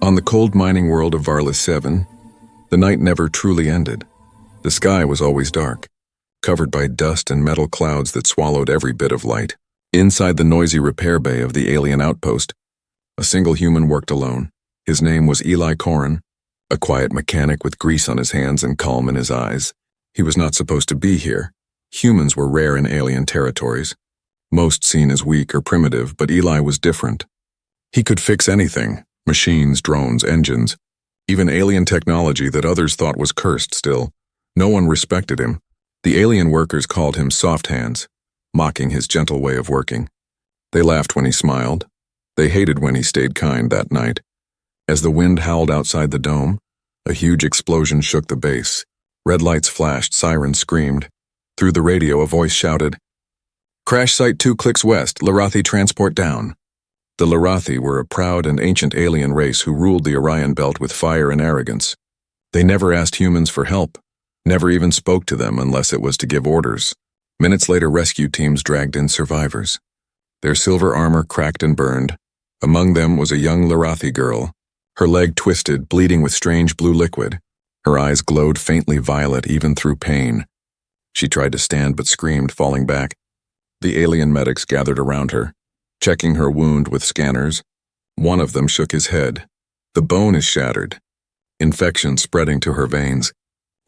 On the cold mining world of Varlis 7, the night never truly ended. The sky was always dark, covered by dust and metal clouds that swallowed every bit of light. Inside the noisy repair bay of the alien outpost, a single human worked alone. His name was Eli Corin, a quiet mechanic with grease on his hands and calm in his eyes. He was not supposed to be here. Humans were rare in alien territories, most seen as weak or primitive, but Eli was different. He could fix anything: machines, drones, engines, even alien technology that others thought was cursed still. No one respected him. The alien workers called him Soft Hands, mocking his gentle way of working. They laughed when he smiled. They hated when he stayed kind that night. As the wind howled outside the dome, a huge explosion shook the base. Red lights flashed, sirens screamed. Through the radio, a voice shouted, "Crash site 2 clicks west, Larathi transport down." The Larathi were a proud and ancient alien race who ruled the Orion Belt with fire and arrogance. They never asked humans for help, never even spoke to them unless it was to give orders. Minutes later, rescue teams dragged in survivors. Their silver armor cracked and burned. Among them was a young Larathi girl, her leg twisted, bleeding with strange blue liquid. Her eyes glowed faintly violet even through pain. She tried to stand but screamed, falling back. The alien medics gathered around her, checking her wound with scanners. One of them shook his head. "The bone is shattered. Infection spreading to her veins.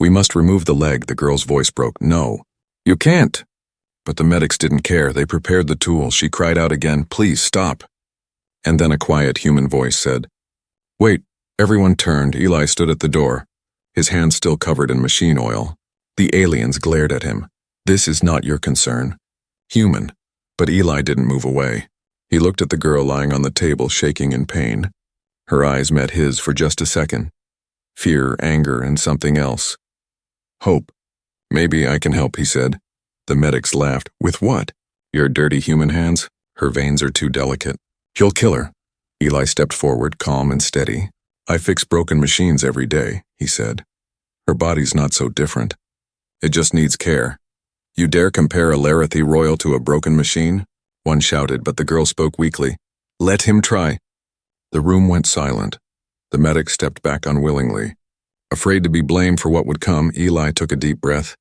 We must remove the leg," the girl's voice broke. "No, you can't." But the medics didn't care. They prepared the tool. She cried out again, "Please stop." And then a quiet human voice said, "Wait." Everyone turned. Eli stood at the door, his hands still covered in machine oil. The aliens glared at him. "This is not your concern." Human. But Eli didn't move away. He looked at the girl lying on the table, shaking in pain. Her eyes met his for just a second. Fear, anger, and something else. Hope. "Maybe I can help," he said. The medics laughed. "With what?" "Your dirty human hands. Her veins are too delicate. You'll kill her." Eli stepped forward, calm and steady. "I fix broken machines every day," he said. "Her body's not so different. It just needs care." "You dare compare a Larathi royal to a broken machine?" One shouted, but the girl spoke weakly. "Let him try." The room went silent. The medic stepped back unwillingly. Afraid to be blamed for what would come, Eli took a deep breath,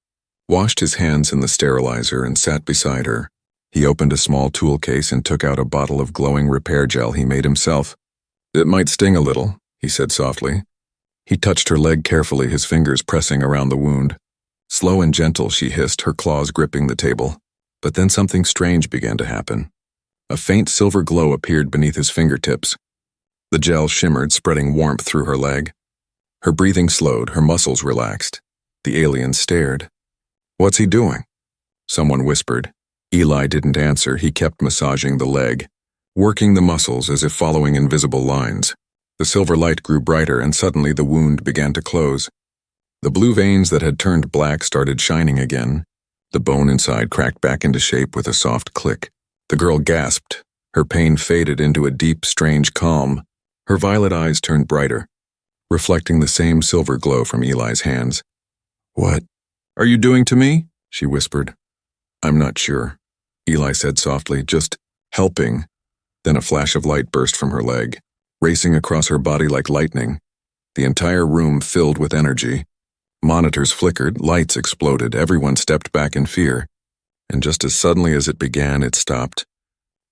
washed his hands in the sterilizer, and sat beside her. He opened a small tool case and took out a bottle of glowing repair gel he made himself. "It might sting a little," he said softly. He touched her leg carefully, his fingers pressing around the wound. "Slow and gentle," she hissed, her claws gripping the table. But then something strange began to happen. A faint silver glow appeared beneath his fingertips. The gel shimmered, spreading warmth through her leg. Her breathing slowed, her muscles relaxed. The alien stared. "What's he doing?" Someone whispered. Eli didn't answer. He kept massaging the leg, working the muscles as if following invisible lines. The silver light grew brighter, and suddenly the wound began to close. The blue veins that had turned black started shining again. The bone inside cracked back into shape with a soft click. The girl gasped. Her pain faded into a deep, strange calm. Her violet eyes turned brighter, reflecting the same silver glow from Eli's hands. "What are you doing to me?" she whispered. "I'm not sure," Eli said softly, "just helping." Then a flash of light burst from her leg, racing across her body like lightning. The entire room filled with energy. Monitors flickered, lights exploded, everyone stepped back in fear. And just as suddenly as it began, it stopped.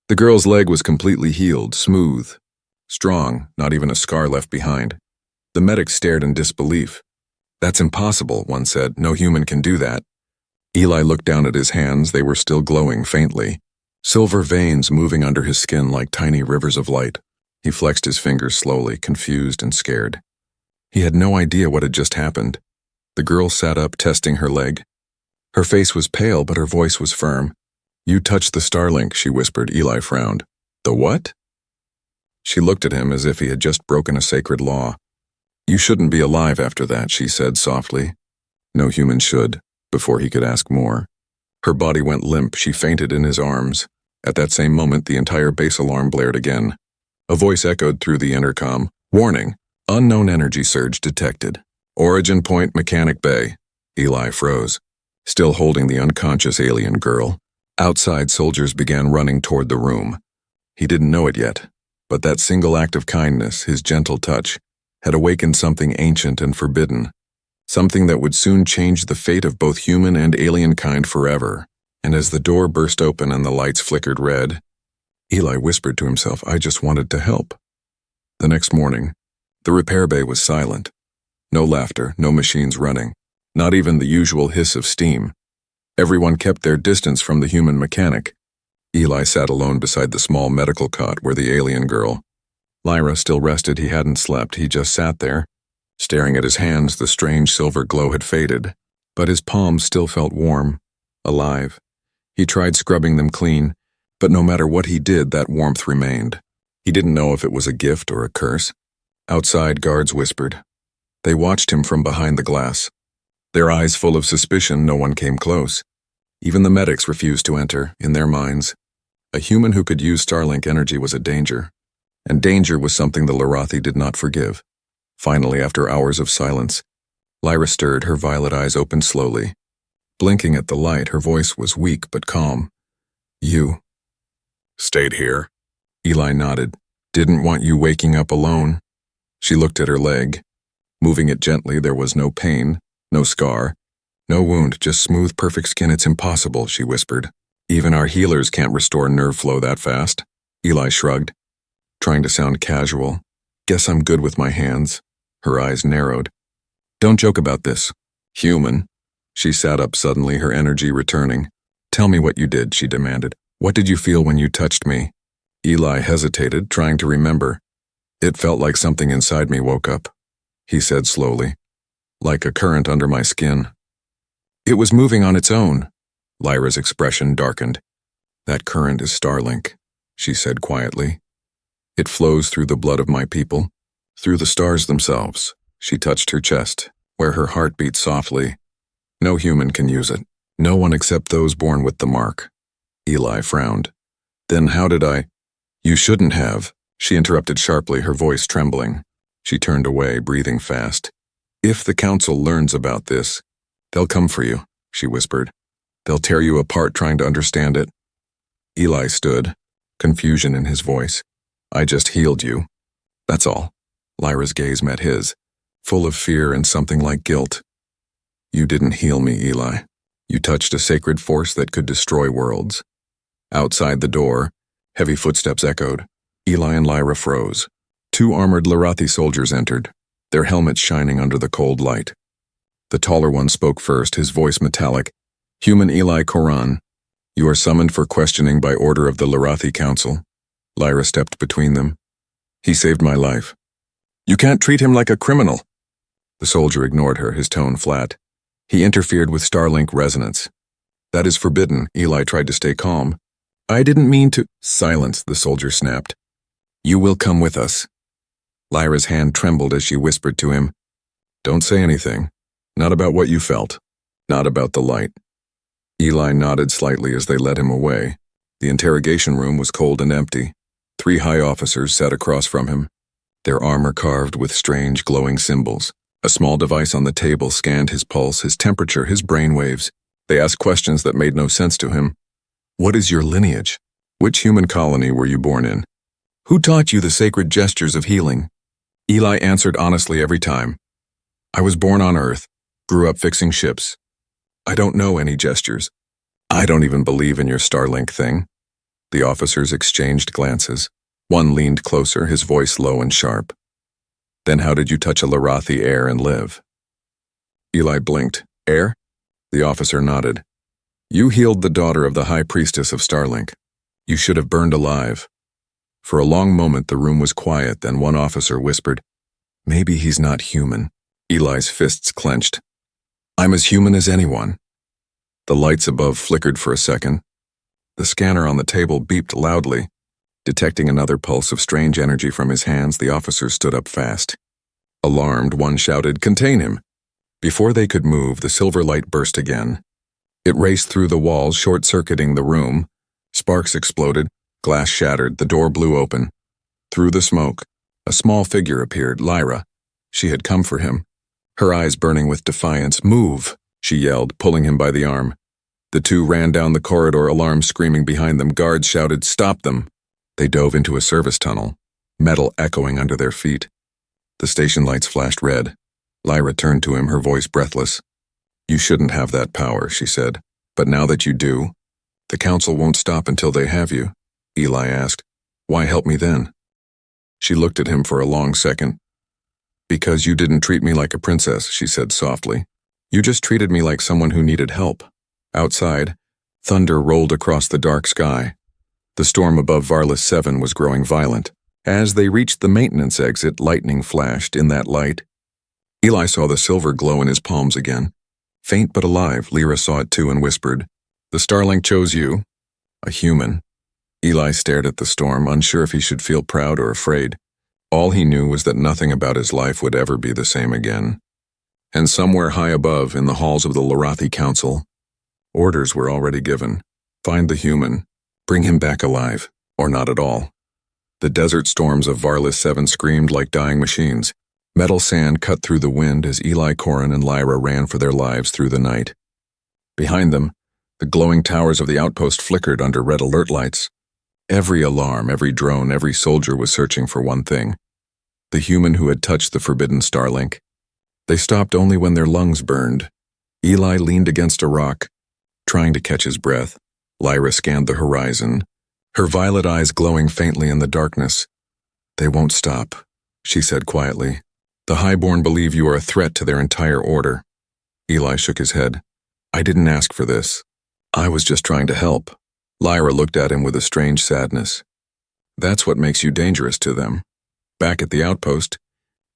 The girl's leg was completely healed, smooth, strong, not even a scar left behind. The medics stared in disbelief. "That's impossible," one said. "No human can do that." Eli looked down at his hands. They were still glowing faintly, silver veins moving under his skin like tiny rivers of light. He flexed his fingers slowly, confused and scared. He had no idea what had just happened. The girl sat up, testing her leg. Her face was pale, but her voice was firm. "You touched the Starlink," she whispered. Eli frowned. "The what?" She looked at him as if he had just broken a sacred law. "You shouldn't be alive after that," she said softly. No human should, before he could ask more. Her body went limp. She fainted in his arms. At that same moment, the entire base alarm blared again. A voice echoed through the intercom. "Warning, unknown energy surge detected. Origin point, Mechanic Bay." Eli froze, still holding the unconscious alien girl. Outside, soldiers began running toward the room. He didn't know it yet, But that single act of kindness, his gentle touch, had awakened something ancient and forbidden, something that would soon change the fate of both human and alien kind forever. And as the door burst open and the lights flickered red, Eli whispered to himself, "I just wanted to help." The next morning, the repair bay was silent. No laughter, no machines running, not even the usual hiss of steam. Everyone kept their distance from the human mechanic. Eli sat alone beside the small medical cot where the alien girl. Lyra still rested. He hadn't slept. He just sat there. Staring at his hands, the strange silver glow had faded, but his palms still felt warm, alive. He tried scrubbing them clean, but no matter what he did, that warmth remained. He didn't know if it was a gift or a curse. Outside, guards whispered. They watched him from behind the glass. Their eyes full of suspicion, no one came close. Even the medics refused to enter, in their minds. A human who could use Starlink energy was a danger, and danger was something the Larathi did not forgive. Finally, after hours of silence, Lyra stirred, her violet eyes opened slowly. Blinking at the light, her voice was weak but calm. "You stayed here?" Eli nodded. "Didn't want you waking up alone." She looked at her leg. Moving it gently, there was no pain, no scar, no wound, just smooth, perfect skin. "It's impossible," she whispered. "Even our healers can't restore nerve flow that fast." Eli shrugged, trying to sound casual. "Guess I'm good with my hands." Her eyes narrowed. "Don't joke about this. Human." She sat up suddenly, her energy returning. "Tell me what you did," she demanded. "What did you feel when you touched me?" Eli hesitated, trying to remember. "It felt like something inside me woke up," he said slowly. "Like a current under my skin." "It was moving on its own." Lyra's expression darkened. "That current is Starlink," she said quietly. "It flows through the blood of my people, through the stars themselves." She touched her chest, where her heart beat softly. "No human can use it. No one except those born with the mark." Eli frowned. "Then how did I—" "You shouldn't have," she interrupted sharply, her voice trembling. She turned away, breathing fast. "If the council learns about this, they'll come for you," she whispered. "They'll tear you apart trying to understand it." Eli stood, confusion in his voice. "I just healed you. That's all." Lyra's gaze met his, full of fear and something like guilt. "You didn't heal me, Eli. You touched a sacred force that could destroy worlds." Outside the door, heavy footsteps echoed. Eli and Lyra froze. 2 armored Larathi soldiers entered, their helmets shining under the cold light. The taller one spoke first, his voice metallic. "Human Eli Koran, you are summoned for questioning by order of the Larathi Council." Lyra stepped between them. "He saved my life." "You can't treat him like a criminal." The soldier ignored her, his tone flat. "He interfered with Starlink resonance." "That is forbidden." Eli tried to stay calm. "I didn't mean to—" "Silence," the soldier snapped. "You will come with us." Lyra's hand trembled as she whispered to him, "Don't say anything. Not about what you felt. Not about the light." Eli nodded slightly as they led him away. The interrogation room was cold and empty. 3 high officers sat across from him, their armor carved with strange glowing symbols. A small device on the table scanned his pulse, his temperature, his brainwaves. They asked questions that made no sense to him. "What is your lineage? Which human colony were you born in? Who taught you the sacred gestures of healing?" Eli answered honestly every time. "I was born on Earth, grew up fixing ships. I don't know any gestures. I don't even believe in your Starlink thing." The officers exchanged glances. One leaned closer, his voice low and sharp. "Then how did you touch a Larathi heir and live?" Eli blinked. "Heir?" The officer nodded. "You healed the daughter of the high priestess of Starlink. You should have burned alive." For a long moment the room was quiet, then one officer whispered, "Maybe he's not human." Eli's fists clenched. "I'm as human as anyone." The lights above flickered for a second. The scanner on the table beeped loudly. Detecting another pulse of strange energy from his hands, the officer stood up fast. Alarmed, one shouted, "Contain him!" Before they could move, the silver light burst again. It raced through the walls, short-circuiting the room. Sparks exploded, glass shattered, the door blew open. Through the smoke, a small figure appeared, Lyra. She had come for him, her eyes burning with defiance. "Move!" she yelled, pulling him by the arm. The 2 ran down the corridor, alarms screaming behind them. Guards shouted, "Stop them!" They dove into a service tunnel. metal echoing under their feet. The station lights flashed red. Lyra turned to him, her voice breathless. "You shouldn't have that power," she said. "But now that you do, the council won't stop until they have you." Eli asked, "Why help me then?" She looked at him for a long second. "Because you didn't treat me like a princess," she said softly. "You just treated me like someone who needed help." Outside, thunder rolled across the dark sky. The storm above Varlis 7 was growing violent. As they reached the maintenance exit, lightning flashed in that light. Eli saw the silver glow in his palms again. Faint but alive, Lyra saw it too and whispered, "The Starlink chose you, a human." Eli stared at the storm, unsure if he should feel proud or afraid. All he knew was that nothing about his life would ever be the same again. And somewhere high above, in the halls of the Lorathi Council, orders were already given. Find the human, bring him back alive, or not at all. The desert storms of Varlis 7 screamed like dying machines. Metal sand cut through the wind as Eli, Corin, and Lyra ran for their lives through the night. Behind them, the glowing towers of the outpost flickered under red alert lights. Every alarm, every drone, every soldier was searching for one thing: the human who had touched the forbidden Starlink. They stopped only when their lungs burned. Eli leaned against a rock, trying to catch his breath. Lyra scanned the horizon, her violet eyes glowing faintly in the darkness. "They won't stop," she said quietly. "The Highborn believe you are a threat to their entire order." Eli shook his head. "I didn't ask for this. I was just trying to help." Lyra looked at him with a strange sadness. "That's what makes you dangerous to them." Back at the outpost,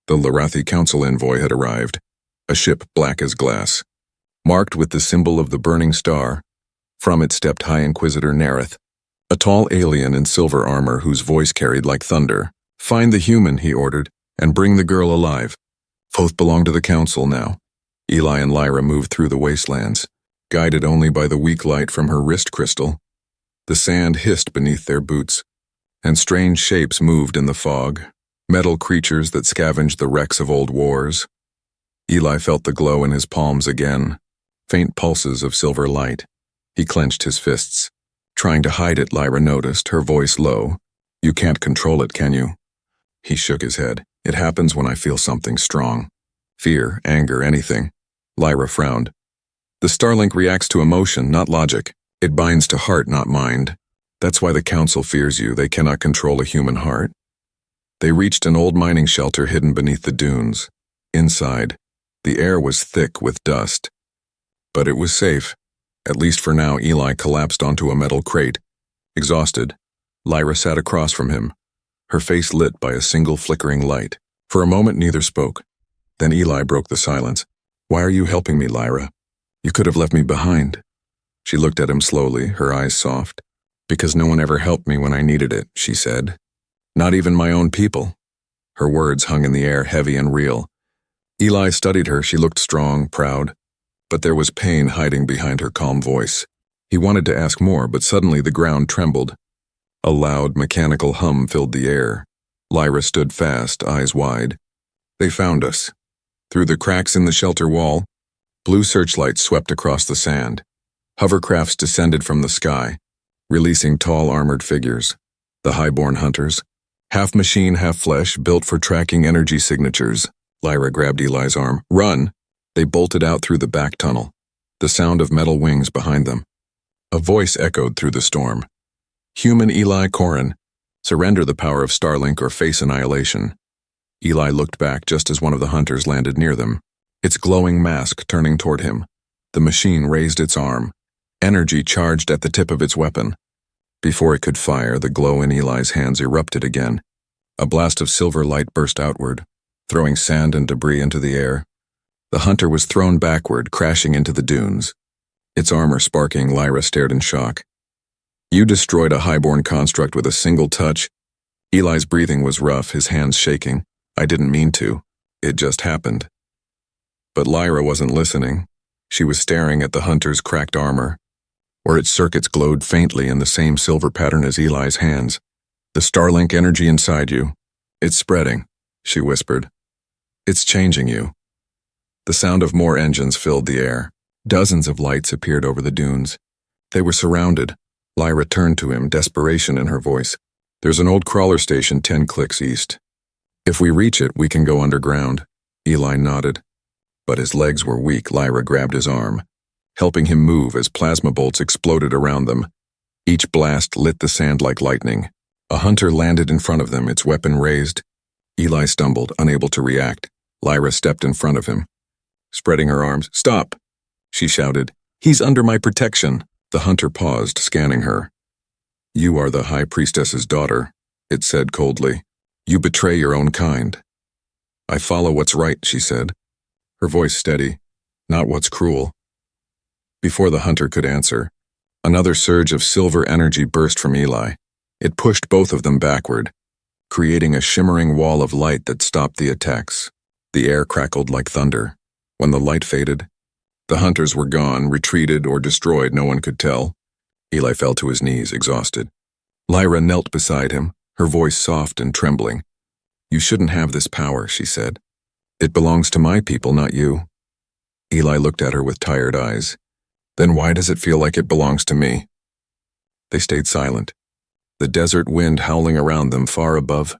the Lorathi Council envoy had arrived, a ship black as glass, marked with the symbol of the burning star. From it stepped High Inquisitor Nerith, a tall alien in silver armor whose voice carried like thunder. "Find the human," he ordered, "and bring the girl alive. Both belong to the council now." Eli and Lyra moved through the wastelands, guided only by the weak light from her wrist crystal. The sand hissed beneath their boots, and strange shapes moved in the fog, metal creatures that scavenged the wrecks of old wars. Eli felt the glow in his palms again, faint pulses of silver light. He clenched his fists. Trying to hide it, Lyra noticed, her voice low. "You can't control it, can you?" He shook his head. "It happens when I feel something strong. Fear, anger, anything." Lyra frowned. "The Starlink reacts to emotion, not logic. It binds to heart, not mind. That's why the council fears you. They cannot control a human heart." They reached an old mining shelter hidden beneath the dunes. Inside, the air was thick with dust. But it was safe. At least for now. Eli collapsed onto a metal crate. Exhausted, Lyra sat across from him, her face lit by a single flickering light. For a moment neither spoke. Then Eli broke the silence. "Why are you helping me, Lyra? You could have left me behind." She looked at him slowly, her eyes soft. "Because no one ever helped me when I needed it," she said. "Not even my own people." Her words hung in the air, heavy and real. Eli studied her. She looked strong, proud. But there was pain hiding behind her calm voice. He wanted to ask more, but suddenly the ground trembled. A loud, mechanical hum filled the air. Lyra stood fast, eyes wide. "They found us." Through the cracks in the shelter wall, blue searchlights swept across the sand. Hovercrafts descended from the sky, releasing tall armored figures. The highborn hunters, half machine, half flesh, built for tracking energy signatures. Lyra grabbed Eli's arm. "Run!" They bolted out through the back tunnel, the sound of metal wings behind them. A voice echoed through the storm. "Human Eli, Corin, surrender the power of Starlink or face annihilation." Eli looked back just as one of the hunters landed near them, its glowing mask turning toward him. The machine raised its arm, energy charged at the tip of its weapon. Before it could fire, the glow in Eli's hands erupted again. A blast of silver light burst outward, throwing sand and debris into the air. The hunter was thrown backward, crashing into the dunes. Its armor sparking, Lyra stared in shock. "You destroyed a highborn construct with a single touch." Eli's breathing was rough, his hands shaking. "I didn't mean to. It just happened." But Lyra wasn't listening. She was staring at the hunter's cracked armor, where its circuits glowed faintly in the same silver pattern as Eli's hands. "The Starlink energy inside you. It's spreading," she whispered. "It's changing you." The sound of more engines filled the air. Dozens of lights appeared over the dunes. They were surrounded. Lyra turned to him, desperation in her voice. There's an old crawler station 10 clicks east. If we reach it, we can go underground. Eli nodded. But his legs were weak. Lyra grabbed his arm, helping him move as plasma bolts exploded around them. Each blast lit the sand like lightning. A hunter landed in front of them, its weapon raised. Eli stumbled, unable to react. Lyra stepped in front of him, spreading her arms. "Stop!" she shouted. "He's under my protection." The hunter paused, scanning her. "You are the High Priestess's daughter," it said coldly. "You betray your own kind." "I follow what's right," she said, her voice steady, "not what's cruel." Before the hunter could answer, another surge of silver energy burst from Eli. It pushed both of them backward, creating a shimmering wall of light that stopped the attacks. The air crackled like thunder. When the light faded, the hunters were gone, retreated, or destroyed, no one could tell. Eli fell to his knees, exhausted. Lyra knelt beside him, her voice soft and trembling. "You shouldn't have this power," she said. "It belongs to my people, not you." Eli looked at her with tired eyes. "Then why does it feel like it belongs to me?" They stayed silent, the desert wind howling around them far above.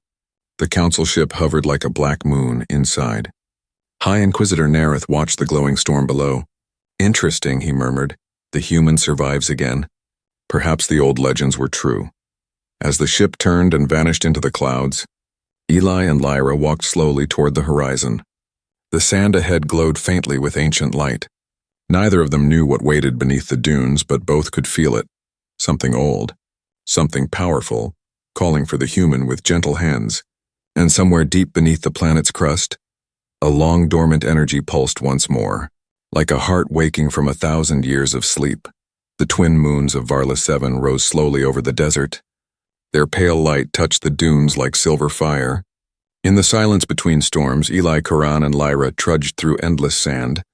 The council ship hovered like a black moon inside. High Inquisitor Nerith watched the glowing storm below. "Interesting," he murmured. "The human survives again." Perhaps the old legends were true. As the ship turned and vanished into the clouds, Eli and Lyra walked slowly toward the horizon. The sand ahead glowed faintly with ancient light. Neither of them knew what waited beneath the dunes, but both could feel it. Something old, something powerful, calling for the human with gentle hands. And somewhere deep beneath the planet's crust, a long dormant energy pulsed once more, like a heart waking from 1,000 years of sleep. The twin moons of Varla 7 rose slowly over the desert. Their pale light touched the dunes like silver fire. In the silence between storms, Eli, Karan, and Lyra trudged through endless sand,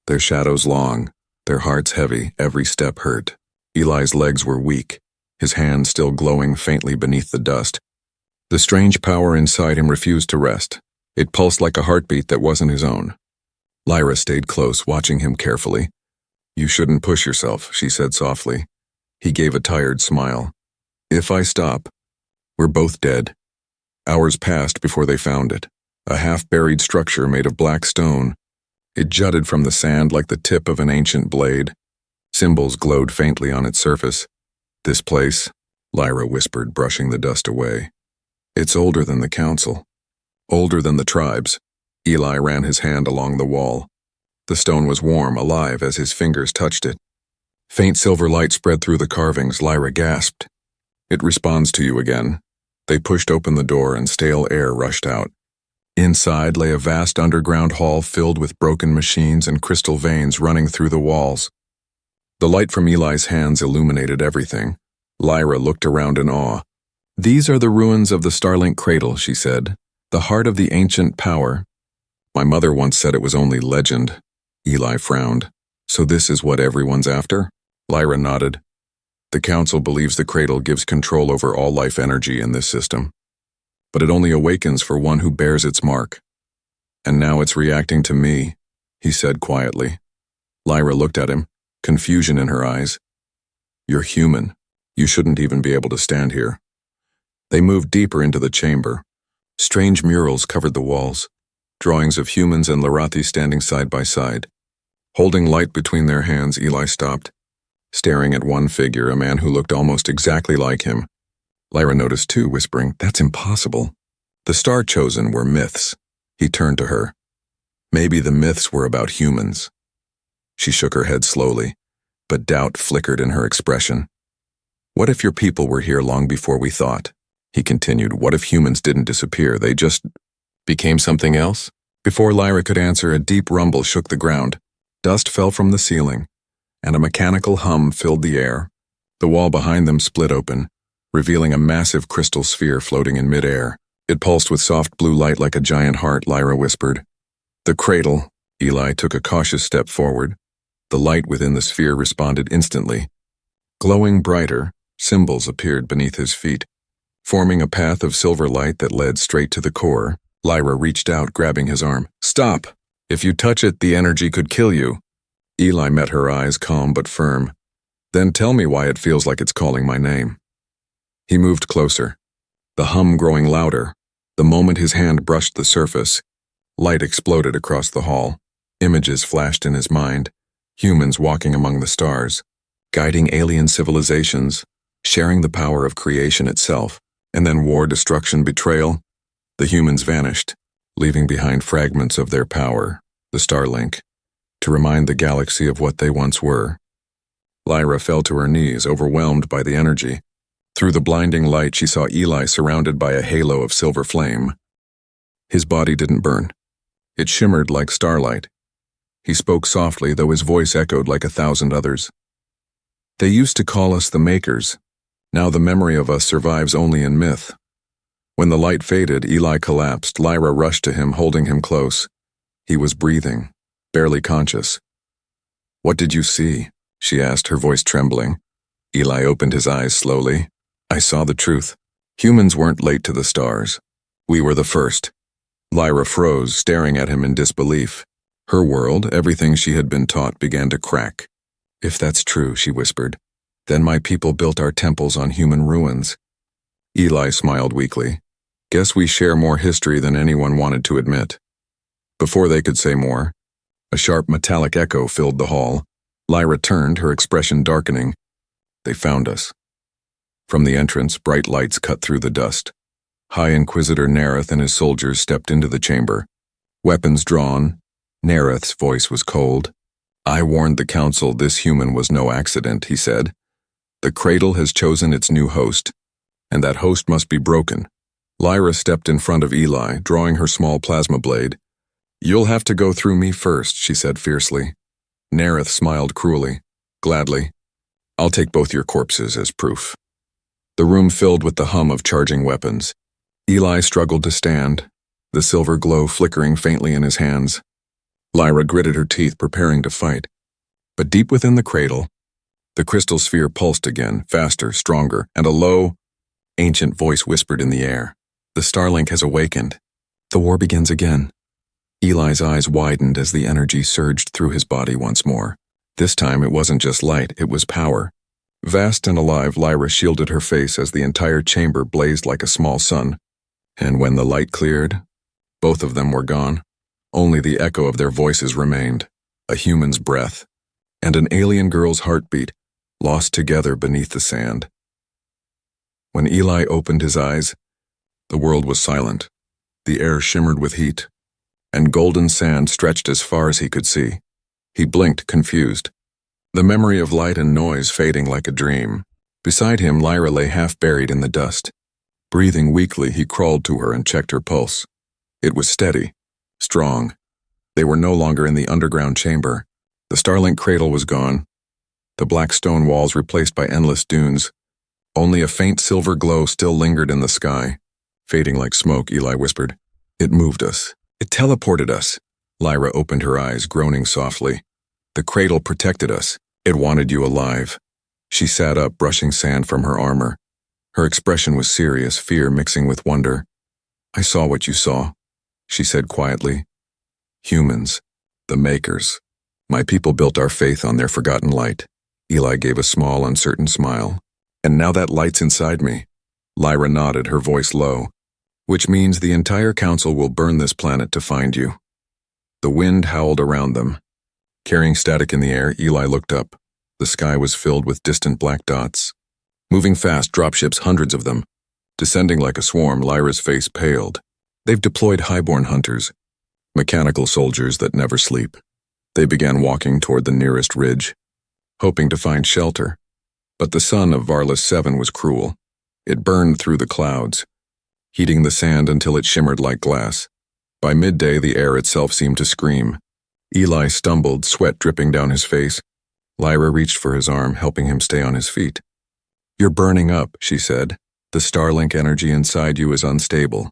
their shadows long, their hearts heavy, every step hurt. Eli's legs were weak, his hands still glowing faintly beneath the dust. The strange power inside him refused to rest. It pulsed like a heartbeat that wasn't his own. Lyra stayed close, watching him carefully. "You shouldn't push yourself," she said softly. He gave a tired smile. "If I stop, we're both dead." Hours passed before they found it, a half-buried structure made of black stone. It jutted from the sand like the tip of an ancient blade. Symbols glowed faintly on its surface. "This place," Lyra whispered, brushing the dust away. "It's older than the council. Older than the tribes." Eli ran his hand along the wall. The stone was warm, alive, as his fingers touched it. Faint silver light spread through the carvings. Lyra gasped. "It responds to you again." They pushed open the door and stale air rushed out. Inside lay a vast underground hall filled with broken machines and crystal veins running through the walls. The light from Eli's hands illuminated everything. Lyra looked around in awe. "These are the ruins of the Starlink cradle," she said, "the heart of the ancient power." "My mother once said it was only legend." Eli frowned. "So this is what everyone's after?" Lyra nodded. "The council believes the cradle gives control over all life energy in this system. But it only awakens for one who bears its mark. And now it's reacting to me," he said quietly. Lyra looked at him, confusion in her eyes. "You're human. You shouldn't even be able to stand here." They moved deeper into the chamber. Strange murals covered the walls, drawings of humans and Larathi standing side by side. Holding light between their hands, Eli stopped, staring at one figure, a man who looked almost exactly like him. Lyra noticed too, whispering, "That's impossible." The Star Chosen were myths. He turned to her. Maybe the myths were about humans. She shook her head slowly, but doubt flickered in her expression. "What if your people were here long before we thought?" He continued. "What if humans didn't disappear? They just became something else?" Before Lyra could answer, a deep rumble shook the ground. Dust fell from the ceiling, and a mechanical hum filled the air. The wall behind them split open, revealing a massive crystal sphere floating in midair. It pulsed with soft blue light like a giant heart, Lyra whispered. "The cradle." Eli took a cautious step forward. The light within the sphere responded instantly. Glowing brighter, symbols appeared beneath his feet. Forming a path of silver light that led straight to the core, Lyra reached out, grabbing his arm. "Stop! If you touch it, the energy could kill you." Eli met her eyes, calm but firm. "Then tell me why it feels like it's calling my name." He moved closer, the hum growing louder. The moment his hand brushed the surface, light exploded across the hall. Images flashed in his mind, humans walking among the stars, guiding alien civilizations, sharing the power of creation itself. And then war, destruction, betrayal. The humans vanished, leaving behind fragments of their power, the Starlink, to remind the galaxy of what they once were. Lyra fell to her knees, overwhelmed by the energy. Through the blinding light, she saw Eli surrounded by a halo of silver flame. His body didn't burn. It shimmered like starlight. He spoke softly, though his voice echoed like 1,000 others. They used to call us the Makers. Now the memory of us survives only in myth. When the light faded, Eli collapsed. Lyra rushed to him, holding him close. He was breathing, barely conscious. "What did you see?" she asked, her voice trembling. Eli opened his eyes slowly. "I saw the truth. Humans weren't late to the stars. We were the first." Lyra froze, staring at him in disbelief. Her world, everything she had been taught, began to crack. "If that's true," she whispered, "then my people built our temples on human ruins." Eli smiled weakly. "Guess we share more history than anyone wanted to admit." Before they could say more, a sharp metallic echo filled the hall. Lyra turned, her expression darkening. "They found us." From the entrance, bright lights cut through the dust. High Inquisitor Nereth and his soldiers stepped into the chamber. Weapons drawn, Nereth's voice was cold. "I warned the council this human was no accident," he said. "The cradle has chosen its new host, and that host must be broken." Lyra stepped in front of Eli, drawing her small plasma blade. "You'll have to go through me first," she said fiercely. Nereth smiled cruelly. "Gladly. I'll take both your corpses as proof." The room filled with the hum of charging weapons. Eli struggled to stand, the silver glow flickering faintly in his hands. Lyra gritted her teeth, preparing to fight. But deep within the cradle, the crystal sphere pulsed again, faster, stronger, and a low, ancient voice whispered in the air. "The Starlink has awakened. The war begins again." Eli's eyes widened as the energy surged through his body once more. This time it wasn't just light, it was power. Vast and alive, Lyra shielded her face as the entire chamber blazed like a small sun. And when the light cleared, both of them were gone. Only the echo of their voices remained, a human's breath, and an alien girl's heartbeat, lost together beneath the sand. When Eli opened his eyes, the world was silent. The air shimmered with heat, and golden sand stretched as far as he could see. He blinked, confused, the memory of light and noise fading like a dream. Beside him, Lyra lay half buried in the dust. Breathing weakly, he crawled to her and checked her pulse. It was steady, strong. They were no longer in the underground chamber. The Starlink cradle was gone, the black stone walls replaced by endless dunes. Only a faint silver glow still lingered in the sky. "Fading like smoke," Eli whispered. "It moved us. It teleported us." Lyra opened her eyes, groaning softly. "The cradle protected us. It wanted you alive." She sat up, brushing sand from her armor. Her expression was serious, fear mixing with wonder. "I saw what you saw," she said quietly. "Humans, the Makers. My people built our faith on their forgotten light." Eli gave a small, uncertain smile. "And now that light's inside me." Lyra nodded, her voice low. "Which means the entire council will burn this planet to find you." The wind howled around them. Carrying static in the air, Eli looked up. The sky was filled with distant black dots. Moving fast, dropships, hundreds of them. Descending like a swarm, Lyra's face paled. "They've deployed highborn hunters, mechanical soldiers that never sleep." They began walking toward the nearest ridge, hoping to find shelter. But the sun of Varlis 7 was cruel. It burned through the clouds, heating the sand until it shimmered like glass. By midday, the air itself seemed to scream. Eli stumbled, sweat dripping down his face. Lyra reached for his arm, helping him stay on his feet. "You're burning up," she said. "The Starlink energy inside you is unstable.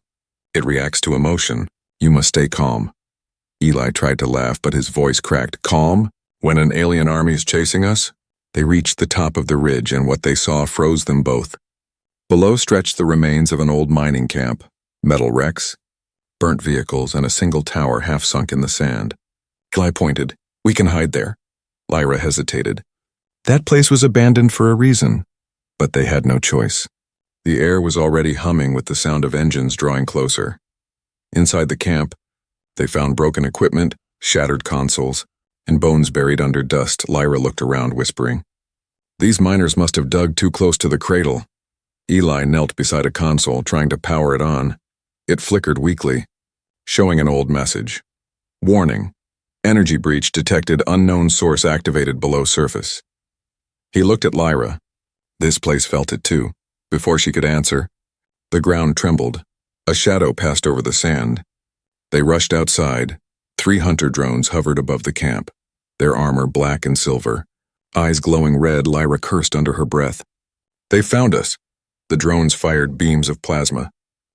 It reacts to emotion. You must stay calm." Eli tried to laugh, but his voice cracked. "Calm? When an alien army is chasing us?" They reached the top of the ridge, and what they saw froze them both. Below stretched the remains of an old mining camp, metal wrecks, burnt vehicles, and a single tower half sunk in the sand. Eli pointed. "We can hide there." Lyra hesitated. "That place was abandoned for a reason." But they had no choice. The air was already humming with the sound of engines drawing closer. Inside the camp, they found broken equipment, shattered consoles, and bones buried under dust. Lyra looked around, whispering, "These miners must have dug too close to the cradle." Eli knelt beside a console, trying to power it on. It flickered weakly, showing an old message. "Warning. Energy breach detected. Unknown source activated below surface." He looked at Lyra. This place felt it too. Before she could answer, the ground trembled. A shadow passed over the sand. They rushed outside. 3 hunter drones hovered above the camp, their armor black and silver. Eyes glowing red, Lyra cursed under her breath. "They found us!" The drones fired beams of plasma.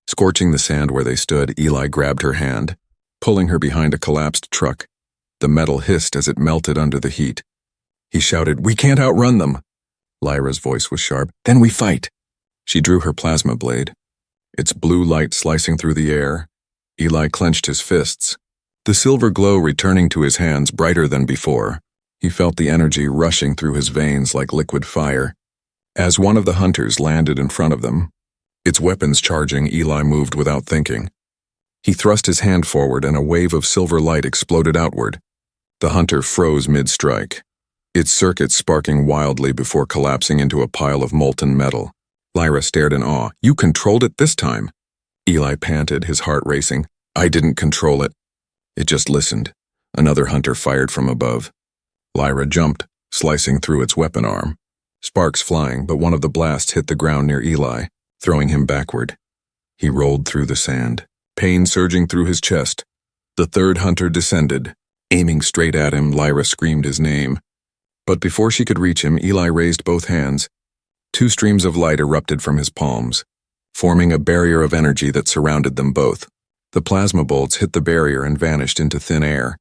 Scorching the sand where they stood, Eli grabbed her hand, pulling her behind a collapsed truck. The metal hissed as it melted under the heat. He shouted, "We can't outrun them!" Lyra's voice was sharp. "Then we fight!" She drew her plasma blade, its blue light slicing through the air. Eli clenched his fists, the silver glow returning to his hands brighter than before. He felt the energy rushing through his veins like liquid fire. As one of the hunters landed in front of them, its weapons charging, Eli moved without thinking. He thrust his hand forward and a wave of silver light exploded outward. The hunter froze mid-strike, its circuits sparking wildly before collapsing into a pile of molten metal. Lyra stared in awe. "You controlled it this time." Eli panted, his heart racing. "I didn't control it. It just listened." Another hunter fired from above. Lyra jumped, slicing through its weapon arm. Sparks flying, but one of the blasts hit the ground near Eli, throwing him backward. He rolled through the sand, pain surging through his chest. The third hunter descended. Aiming straight at him, Lyra screamed his name. But before she could reach him, Eli raised both hands. 2 streams of light erupted from his palms, forming a barrier of energy that surrounded them both. The plasma bolts hit the barrier and vanished into thin air.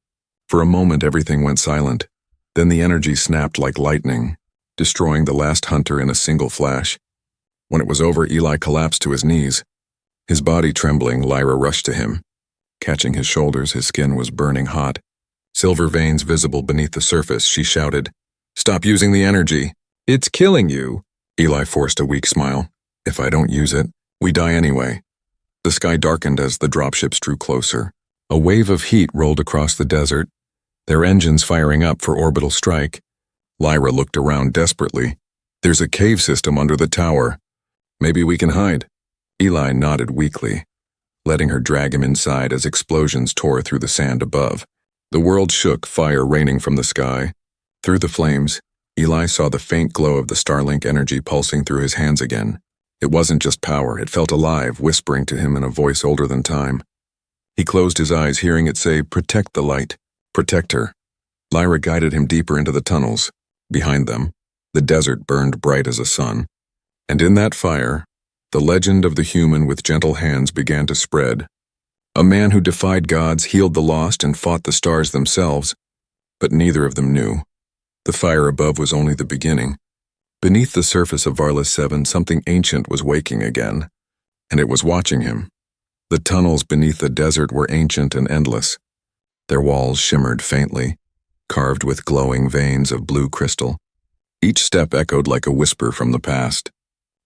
For a moment, everything went silent. Then the energy snapped like lightning, destroying the last hunter in a single flash. When it was over, Eli collapsed to his knees. His body trembling, Lyra rushed to him. Catching his shoulders, his skin was burning hot. Silver veins visible beneath the surface, she shouted, "Stop using the energy. It's killing you." Eli forced a weak smile. "If I don't use it, we die anyway." The sky darkened as the dropships drew closer. A wave of heat rolled across the desert, their engines firing up for orbital strike. Lyra looked around desperately. "There's a cave system under the tower. Maybe we can hide." Eli nodded weakly, letting her drag him inside as explosions tore through the sand above. The world shook, fire raining from the sky. Through the flames, Eli saw the faint glow of the Starlink energy pulsing through his hands again. It wasn't just power, it felt alive, whispering to him in a voice older than time. He closed his eyes, hearing it say, "Protect the light. Protect her." Lyra guided him deeper into the tunnels. Behind them, the desert burned bright as a sun. And in that fire, the legend of the human with gentle hands began to spread. A man who defied gods, healed the lost, and fought the stars themselves. But neither of them knew. The fire above was only the beginning. Beneath the surface of Varlis 7, something ancient was waking again, and it was watching him. The tunnels beneath the desert were ancient and endless. Their walls shimmered faintly, carved with glowing veins of blue crystal. Each step echoed like a whisper from the past.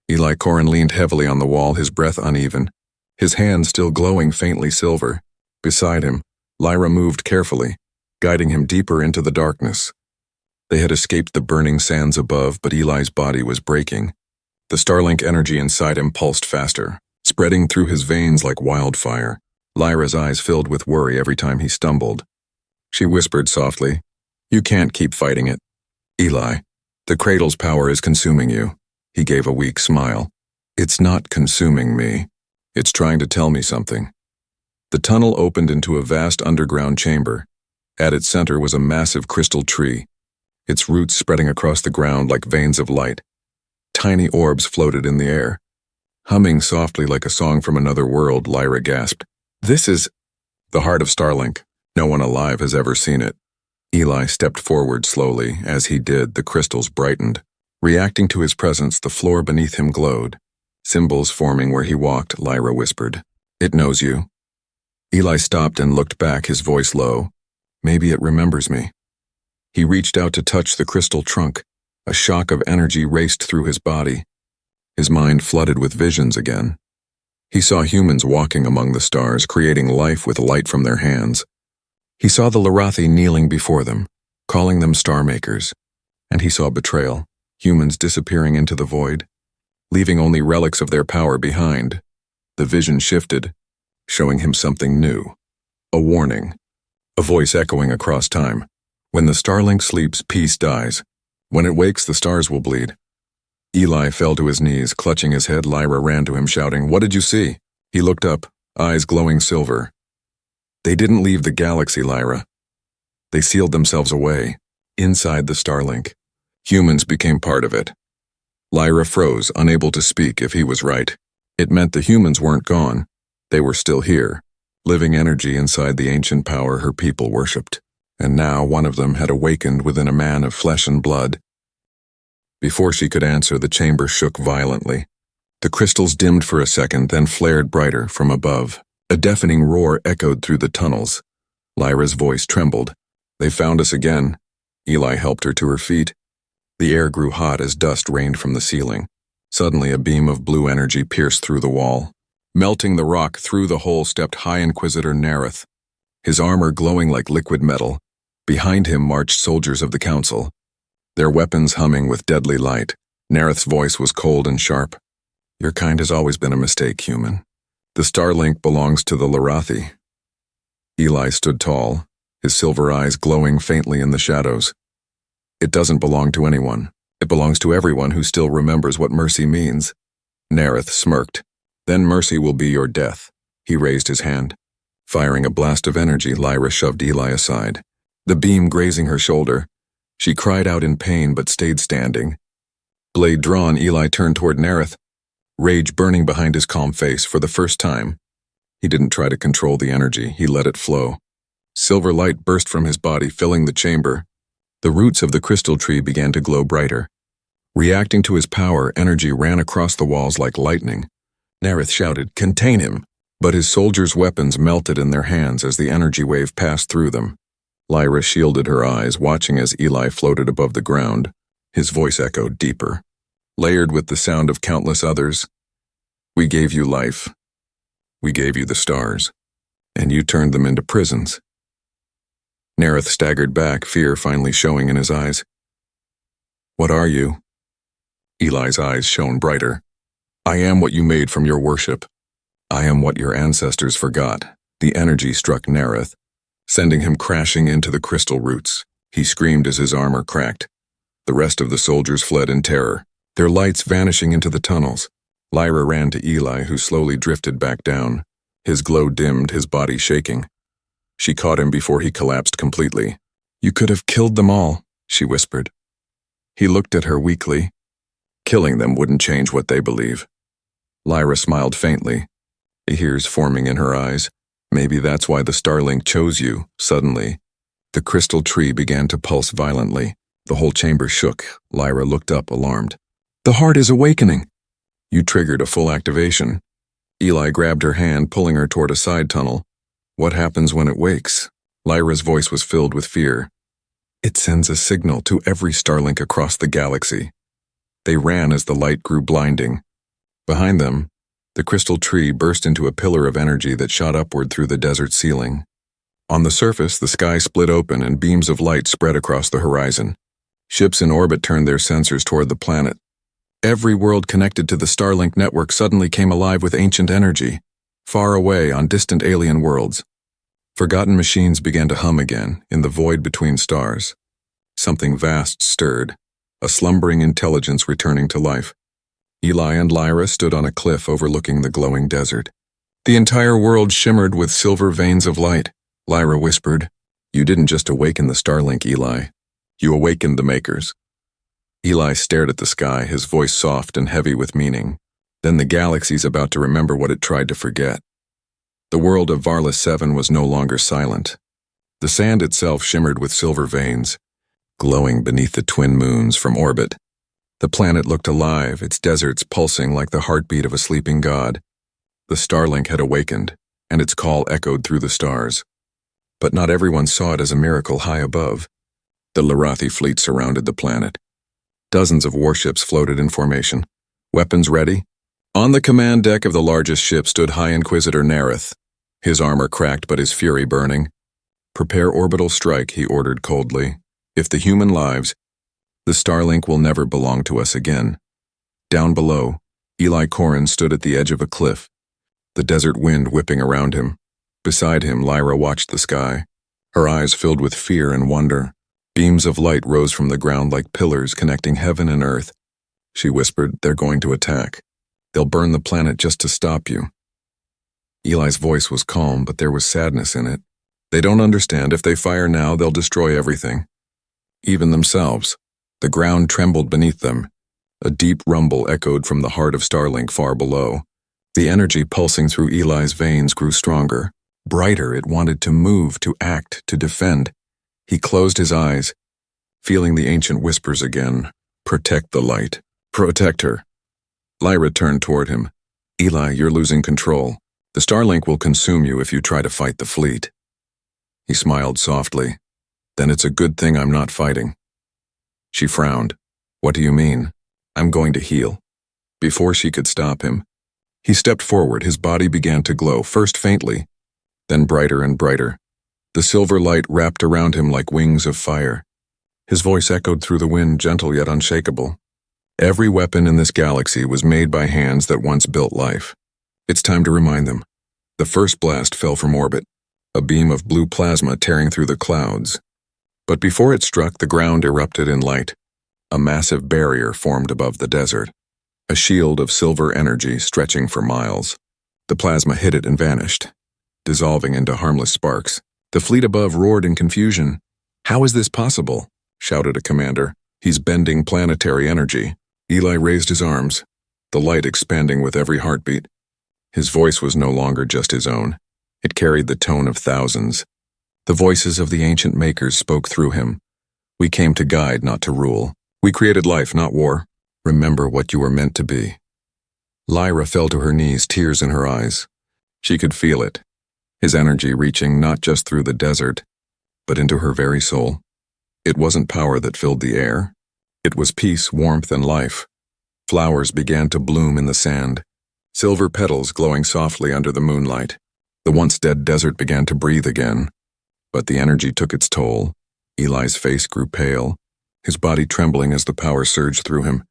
Eli Corin leaned heavily on the wall, his breath uneven, his hands still glowing faintly silver. Beside him, Lyra moved carefully, guiding him deeper into the darkness. They had escaped the burning sands above, but Eli's body was breaking. The Starlink energy inside him pulsed faster, spreading through his veins like wildfire. Lyra's eyes filled with worry every time he stumbled. She whispered softly, "You can't keep fighting it. Eli, the cradle's power is consuming you." He gave a weak smile. "It's not consuming me. It's trying to tell me something." The tunnel opened into a vast underground chamber. At its center was a massive crystal tree, its roots spreading across the ground like veins of light. Tiny orbs floated in the air. Humming softly like a song from another world, Lyra gasped, "This is the heart of Starlink. No one alive has ever seen it." Eli stepped forward slowly. As he did, the crystals brightened. Reacting to his presence, the floor beneath him glowed. Symbols forming where he walked, Lyra whispered, "It knows you." Eli stopped and looked back, his voice low. "Maybe it remembers me." He reached out to touch the crystal trunk. A shock of energy raced through his body. his mind flooded with visions again. He saw humans walking among the stars, creating life with light from their hands. He saw the Larathi kneeling before them, calling them star makers. And he saw betrayal, humans disappearing into the void, leaving only relics of their power behind. The vision shifted, showing him something new. A warning. A voice echoing across time. When the Starlink sleeps, peace dies. When it wakes, the stars will bleed. Eli fell to his knees, clutching his head. Lyra ran to him, shouting, "What did you see?" He looked up, eyes glowing silver. They didn't leave the galaxy, Lyra. They sealed themselves away, inside the Starlink. Humans became part of it. Lyra froze, unable to speak if he was right. It meant the humans weren't gone. They were still here, living energy inside the ancient power her people worshipped. And now one of them had awakened within a man of flesh and blood. Before she could answer, the chamber shook violently. The crystals dimmed for a second, then flared brighter from above. A deafening roar echoed through the tunnels. Lyra's voice trembled. "They found us again." Eli helped her to her feet. The air grew hot as dust rained from the ceiling. Suddenly, a beam of blue energy pierced through the wall. Melting the rock, through the hole stepped High Inquisitor Nareth, his armor glowing like liquid metal. Behind him marched soldiers of the Council, their weapons humming with deadly light. Nareth's voice was cold and sharp. "Your kind has always been a mistake, human. The Starlink belongs to the Larathi." Eli stood tall, his silver eyes glowing faintly in the shadows. "It doesn't belong to anyone. It belongs to everyone who still remembers what mercy means." Nareth smirked. "Then mercy will be your death." He raised his hand. Firing a blast of energy, Lyra shoved Eli aside, the beam grazing her shoulder. She cried out in pain but stayed standing. Blade drawn, Eli turned toward Nareth, rage burning behind his calm face for the first time. He didn't try to control the energy, he let it flow. Silver light burst from his body, filling the chamber. The roots of the crystal tree began to glow brighter. Reacting to his power, energy ran across the walls like lightning. Nareth shouted, "Contain him!" But his soldiers' weapons melted in their hands as the energy wave passed through them. Lyra shielded her eyes, watching as Eli floated above the ground. His voice echoed deeper, layered with the sound of countless others. "We gave you life. We gave you the stars. And you turned them into prisons." Nareth staggered back, fear finally showing in his eyes. "What are you?" Eli's eyes shone brighter. "I am what you made from your worship. I am what your ancestors forgot." The energy struck Nareth, sending him crashing into the crystal roots. He screamed as his armor cracked. The rest of the soldiers fled in terror, their lights vanishing into the tunnels. Lyra ran to Eli, who slowly drifted back down, his glow dimmed, his body shaking. She caught him before he collapsed completely. "You could have killed them all," she whispered. He looked at her weakly. "Killing them wouldn't change what they believe." Lyra smiled faintly, tears forming in her eyes. "Maybe that's why the Starlink chose you." Suddenly, the crystal tree began to pulse violently. The whole chamber shook. Lyra looked up, alarmed. "The heart is awakening." "You triggered a full activation." Eli grabbed her hand, pulling her toward a side tunnel. "What happens when it wakes?" Lyra's voice was filled with fear. "It sends a signal to every Starlink across the galaxy." They ran as the light grew blinding. Behind them, the crystal tree burst into a pillar of energy that shot upward through the desert ceiling. On the surface, the sky split open and beams of light spread across the horizon. Ships in orbit turned their sensors toward the planet. Every world connected to the Starlink network suddenly came alive with ancient energy, far away on distant alien worlds. Forgotten machines began to hum again, in the void between stars. Something vast stirred, a slumbering intelligence returning to life. Eli and Lyra stood on a cliff overlooking the glowing desert. The entire world shimmered with silver veins of light. Lyra whispered, "You didn't just awaken the Starlink, Eli. You awakened the Makers." Eli stared at the sky, his voice soft and heavy with meaning. Then the galaxy's about to remember what it tried to forget. The world of Varla 7 was no longer silent. The sand itself shimmered with silver veins, glowing beneath the twin moons from orbit. The planet looked alive, its deserts pulsing like the heartbeat of a sleeping god. The Starlink had awakened, and its call echoed through the stars. But not everyone saw it as a miracle high above. The Larathi fleet surrounded the planet. Dozens of warships floated in formation, Weapons ready? On the command deck of the largest ship stood High Inquisitor Nareth, his armor cracked but his fury burning. Prepare orbital strike, he ordered coldly. If the human lives, the Starlink will never belong to us again. Down below, Eli Corin stood at the edge of a cliff, the desert wind whipping around him. Beside him, Lyra watched the sky, her eyes filled with fear and wonder. Beams of light rose from the ground like pillars connecting heaven and earth. She whispered, "They're going to attack. They'll burn the planet just to stop you." Eli's voice was calm, but there was sadness in it. They don't understand. If they fire now, they'll destroy everything. Even themselves. The ground trembled beneath them. A deep rumble echoed from the heart of Starlink far below. The energy pulsing through Eli's veins grew stronger. Brighter, it wanted to move, to act, to defend. He closed his eyes, feeling the ancient whispers again. Protect the light. Protect her. Lyra turned toward him. Eli, you're losing control. The Starlink will consume you if you try to fight the fleet. He smiled softly. Then it's a good thing I'm not fighting. She frowned. What do you mean? I'm going to heal. Before she could stop him, he stepped forward. His body began to glow, first faintly, then brighter and brighter. The silver light wrapped around him like wings of fire. His voice echoed through the wind, gentle yet unshakable. Every weapon in this galaxy was made by hands that once built life. It's time to remind them. The first blast fell from orbit, a beam of blue plasma tearing through the clouds. But before it struck, the ground erupted in light. A massive barrier formed above the desert, a shield of silver energy stretching for miles. The plasma hit it and vanished, dissolving into harmless sparks. The fleet above roared in confusion. "How is this possible?" shouted a commander. "He's bending planetary energy." Eli raised his arms, the light expanding with every heartbeat. His voice was no longer just his own. It carried the tone of thousands. The voices of the ancient makers spoke through him. "We came to guide, not to rule. We created life, not war. Remember what you were meant to be." Lyra fell to her knees, tears in her eyes. She could feel it, his energy reaching not just through the desert, but into her very soul. It wasn't power that filled the air. It was peace, warmth, and life. Flowers began to bloom in the sand, silver petals glowing softly under the moonlight. The once dead desert began to breathe again. But the energy took its toll. Eli's face grew pale, his body trembling as the power surged through him.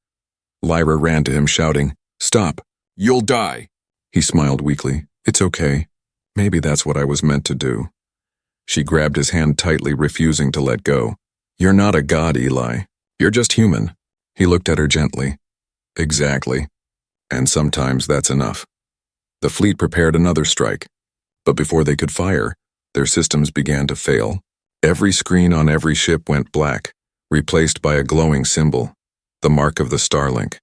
Lyra ran to him, shouting, "Stop! You'll die!" He smiled weakly. "It's okay. Maybe that's what I was meant to do." She grabbed his hand tightly, refusing to let go. "You're not a god, Eli. You're just human." He looked at her gently. "Exactly. And sometimes that's enough." The fleet prepared another strike. But before they could fire, their systems began to fail. Every screen on every ship went black, replaced by a glowing symbol, the mark of the Starlink.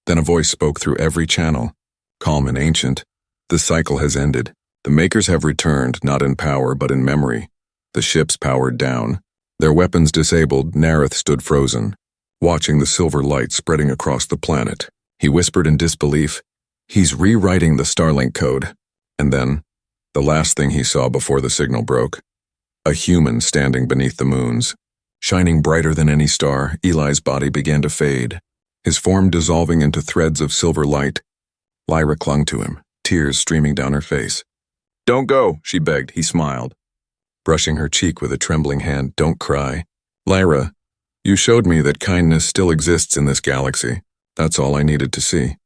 Then a voice spoke through every channel, calm and ancient. "The cycle has ended. The makers have returned, not in power but in memory." The ships powered down. Their weapons disabled, Nareth stood frozen, watching the silver light spreading across the planet. He whispered in disbelief, "He's rewriting the Starlink code." And then, the last thing he saw before the signal broke, a human standing beneath the moons. Shining brighter than any star, Eli's body began to fade, his form dissolving into threads of silver light. Lyra clung to him, tears streaming down her face. "Don't go," she begged. He smiled, brushing her cheek with a trembling hand. "Don't cry. Lyra, you showed me that kindness still exists in this galaxy. That's all I needed to see."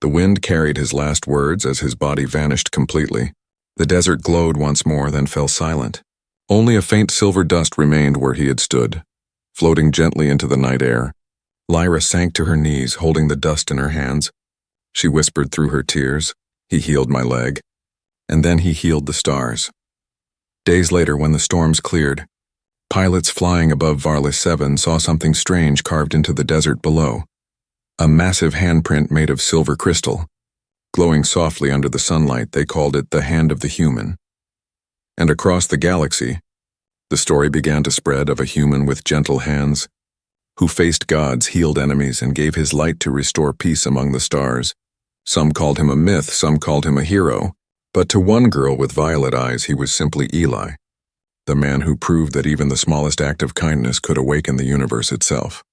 The wind carried his last words as his body vanished completely. The desert glowed once more, then fell silent. Only a faint silver dust remained where he had stood, floating gently into the night air. Lyra sank to her knees, holding the dust in her hands. She whispered through her tears, "He healed my leg." And then he healed the stars. Days later, when the storms cleared, pilots flying above Varlis 7 saw something strange carved into the desert below. A massive handprint made of silver crystal. Glowing softly under the sunlight, they called it the Hand of the Human. And across the galaxy, the story began to spread of a human with gentle hands, who faced gods, healed enemies, and gave his light to restore peace among the stars. Some called him a myth, some called him a hero, but to one girl with violet eyes he was simply Eli, the man who proved that even the smallest act of kindness could awaken the universe itself.